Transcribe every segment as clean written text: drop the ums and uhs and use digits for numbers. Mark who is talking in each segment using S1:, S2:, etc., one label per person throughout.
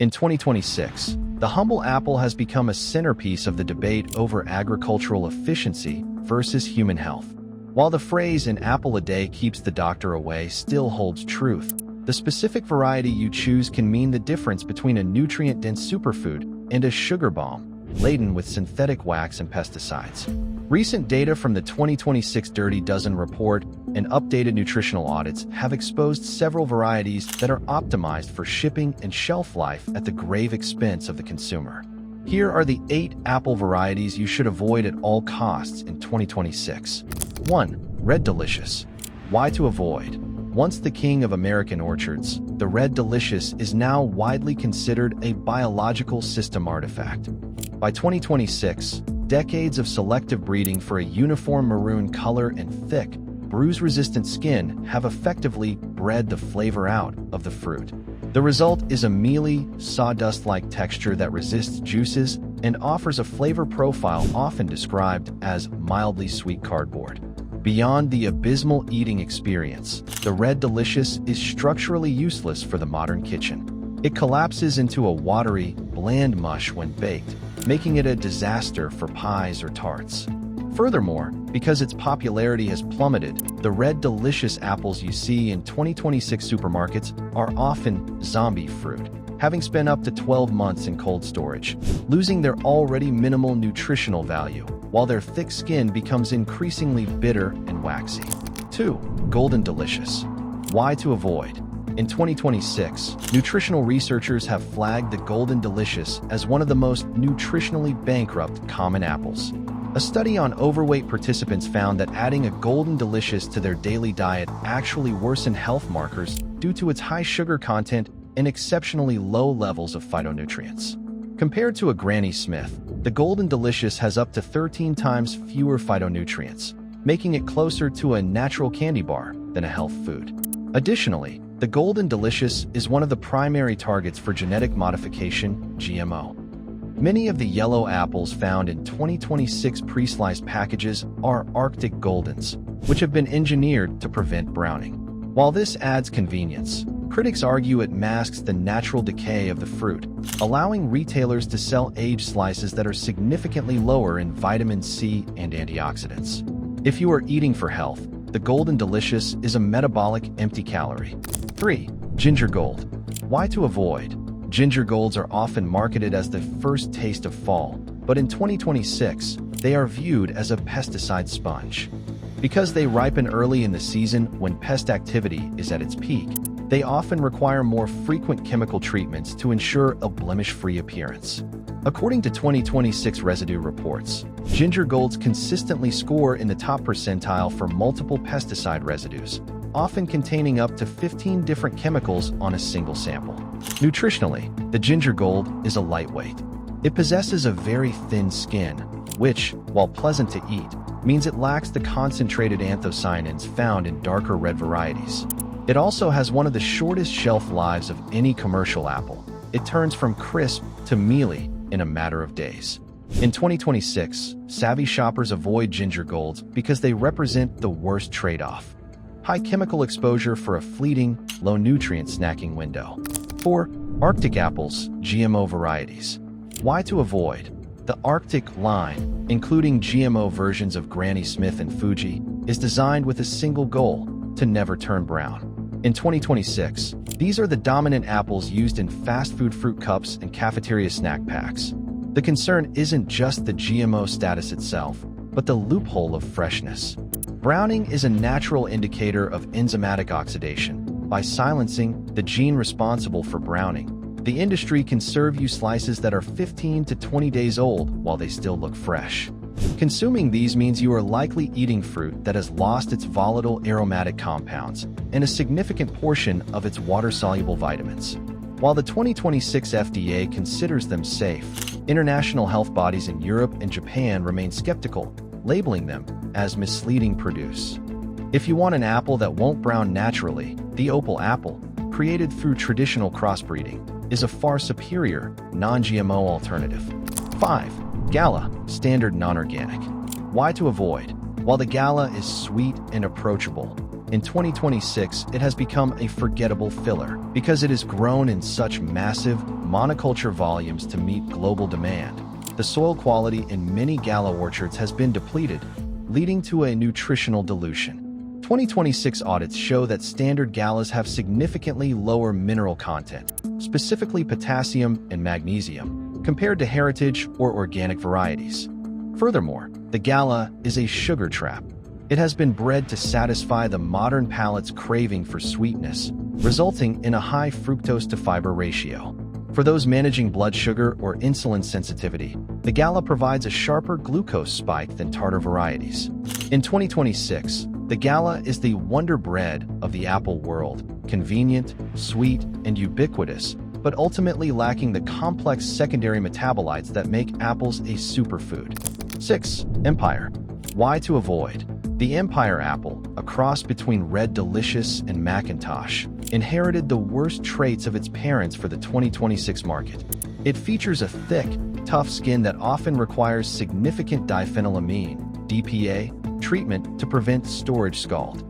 S1: In 2026, the humble apple has become a centerpiece of the debate over agricultural efficiency versus human health. While the phrase "an apple a day keeps the doctor away" still holds truth, the specific variety you choose can mean the difference between a nutrient-dense superfood and a sugar bomb, laden with synthetic wax and pesticides. Recent data from the 2026 Dirty Dozen report and updated nutritional audits have exposed several varieties that are optimized for shipping and shelf life at the grave expense of the consumer. Here are the 8 apple varieties you should avoid at all costs in 2026. 1. Red Delicious. Why to avoid? Once the king of American orchards, the Red Delicious is now widely considered a biological system artifact. By 2026, decades of selective breeding for a uniform maroon color and thick, bruise-resistant skin have effectively bred the flavor out of the fruit. The result is a mealy, sawdust-like texture that resists juices and offers a flavor profile often described as mildly sweet cardboard. Beyond the abysmal eating experience, the Red Delicious is structurally useless for the modern kitchen. It collapses into a watery, bland mush when baked, making it a disaster for pies or tarts. Furthermore, because its popularity has plummeted, the Red Delicious apples you see in 2026 supermarkets are often zombie fruit, having spent up to 12 months in cold storage, losing their already minimal nutritional value, while their thick skin becomes increasingly bitter and waxy. 2. Golden Delicious. Why to avoid? In 2026, nutritional researchers have flagged the Golden Delicious as one of the most nutritionally bankrupt common apples. A study on overweight participants found that adding a Golden Delicious to their daily diet actually worsened health markers due to its high sugar content and exceptionally low levels of phytonutrients. Compared to a Granny Smith, the Golden Delicious has up to 13 times fewer phytonutrients, making it closer to a natural candy bar than a health food. Additionally, the Golden Delicious is one of the primary targets for genetic modification, GMO. Many of the yellow apples found in 2026 pre-sliced packages are Arctic Goldens, which have been engineered to prevent browning. While this adds convenience, critics argue it masks the natural decay of the fruit, allowing retailers to sell aged slices that are significantly lower in vitamin C and antioxidants. If you are eating for health, the Golden Delicious is a metabolic empty calorie. 3. Ginger Gold. Why to avoid? Ginger Golds are often marketed as the first taste of fall, but in 2026, they are viewed as a pesticide sponge. Because they ripen early in the season when pest activity is at its peak, they often require more frequent chemical treatments to ensure a blemish-free appearance. According to 2026 residue reports, Ginger Golds consistently score in the top percentile for multiple pesticide residues, often containing up to 15 different chemicals on a single sample. Nutritionally, the Ginger Gold is a lightweight. It possesses a very thin skin, which, while pleasant to eat, means it lacks the concentrated anthocyanins found in darker red varieties. It also has one of the shortest shelf lives of any commercial apple. It turns from crisp to mealy in a matter of days. In 2026, savvy shoppers avoid Ginger Golds because they represent the worst trade-off: high chemical exposure for a fleeting, low-nutrient snacking window. 4. Arctic apples, GMO varieties. Why to avoid? The Arctic line, including GMO versions of Granny Smith and Fuji, is designed with a single goal: to never turn brown. In 2026, these are the dominant apples used in fast food fruit cups and cafeteria snack packs. The concern isn't just the GMO status itself, but the loophole of freshness. Browning is a natural indicator of enzymatic oxidation. By silencing the gene responsible for browning, the industry can serve you slices that are 15 to 20 days old while they still look fresh. Consuming these means you are likely eating fruit that has lost its volatile aromatic compounds and a significant portion of its water-soluble vitamins. While the 2026 FDA considers them safe, international health bodies in Europe and Japan remain skeptical, labeling them as misleading produce. If you want an apple that won't brown naturally, the opal apple, created through traditional crossbreeding, is a far superior, non-GMO alternative. 5. Gala, standard non-organic. Why to avoid? While the Gala is sweet and approachable, in 2026 it has become a forgettable filler because it is grown in such massive, monoculture volumes to meet global demand, the soil quality in many gala orchards has been depleted, leading to a nutritional dilution. 2026 audits show that standard galas have significantly lower mineral content, specifically potassium and magnesium, compared to heritage or organic varieties. Furthermore, the gala is a sugar trap. It has been bred to satisfy the modern palate's craving for sweetness, resulting in a high fructose-to-fiber ratio. For those managing blood sugar or insulin sensitivity, the gala provides a sharper glucose spike than tartar varieties. In 2026, the gala is the wonder bread of the apple world, convenient, sweet, and ubiquitous, but ultimately lacking the complex secondary metabolites that make apples a superfood. 6. Empire. Why to avoid? The Empire apple, a cross between Red Delicious and Macintosh, inherited the worst traits of its parents for the 2026 market. It features a thick, tough skin that often requires significant diphenylamine (DPA) treatment to prevent storage scald.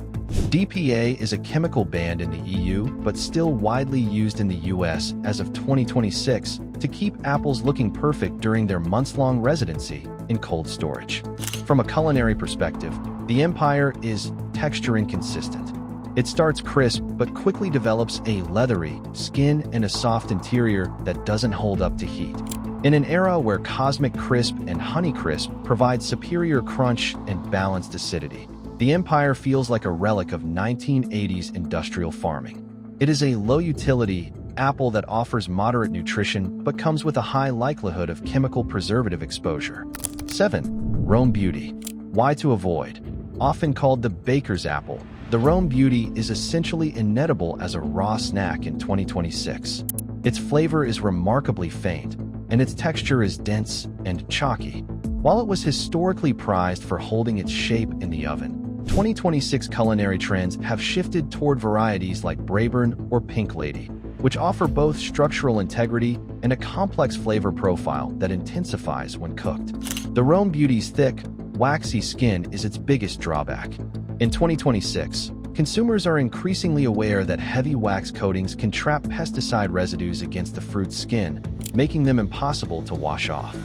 S1: DPA is a chemical banned in the EU but still widely used in the US as of 2026 to keep apples looking perfect during their months-long residency in cold storage. From a culinary perspective, the Empire is texture inconsistent. It starts crisp but quickly develops a leathery skin and a soft interior that doesn't hold up to heat. In an era where Cosmic Crisp and Honeycrisp provide superior crunch and balanced acidity, the Empire feels like a relic of 1980s industrial farming. It is a low-utility apple that offers moderate nutrition but comes with a high likelihood of chemical preservative exposure. 7. Rome Beauty. Why to avoid? Often called the baker's apple, the Rome Beauty is essentially inedible as a raw snack in 2026. Its flavor is remarkably faint, and its texture is dense and chalky. While it was historically prized for holding its shape in the oven, 2026 culinary trends have shifted toward varieties like Braeburn or Pink Lady, which offer both structural integrity and a complex flavor profile that intensifies when cooked. The Rome Beauty's thick, waxy skin is its biggest drawback. In 2026, consumers are increasingly aware that heavy wax coatings can trap pesticide residues against the fruit's skin, making them impossible to wash off.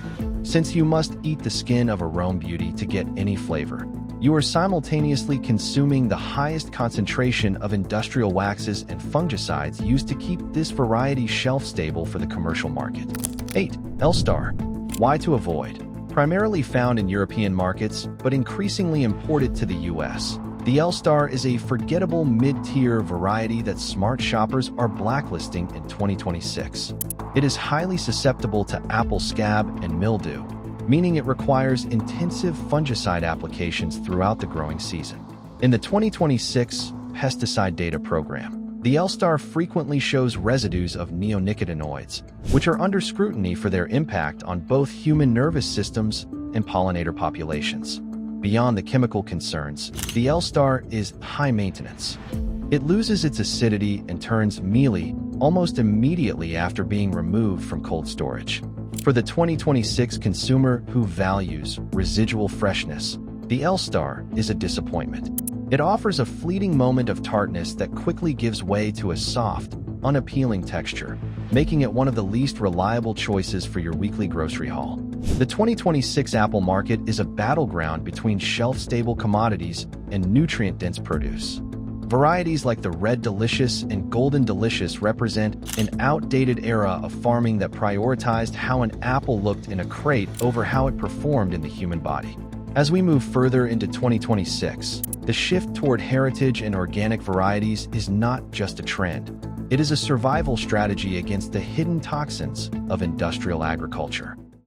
S1: Since you must eat the skin of a Rome Beauty to get any flavor, you are simultaneously consuming the highest concentration of industrial waxes and fungicides used to keep this variety shelf-stable for the commercial market. 8. L-Star. Why to avoid? Primarily found in European markets, but increasingly imported to the US, the L-Star is a forgettable mid-tier variety that smart shoppers are blacklisting in 2026. It is highly susceptible to apple scab and mildew, meaning it requires intensive fungicide applications throughout the growing season. In the 2026 Pesticide Data Program, the L-Star frequently shows residues of neonicotinoids, which are under scrutiny for their impact on both human nervous systems and pollinator populations. Beyond the chemical concerns, the L-Star is high maintenance. It loses its acidity and turns mealy almost immediately after being removed from cold storage. For the 2026 consumer who values residual freshness, the L-Star is a disappointment. It offers a fleeting moment of tartness that quickly gives way to a soft, unappealing texture, making it one of the least reliable choices for your weekly grocery haul. The 2026 apple market is a battleground between shelf-stable commodities and nutrient-dense produce. Varieties like the Red Delicious and Golden Delicious represent an outdated era of farming that prioritized how an apple looked in a crate over how it performed in the human body. As we move further into 2026, the shift toward heritage and organic varieties is not just a trend. It is a survival strategy against the hidden toxins of industrial agriculture.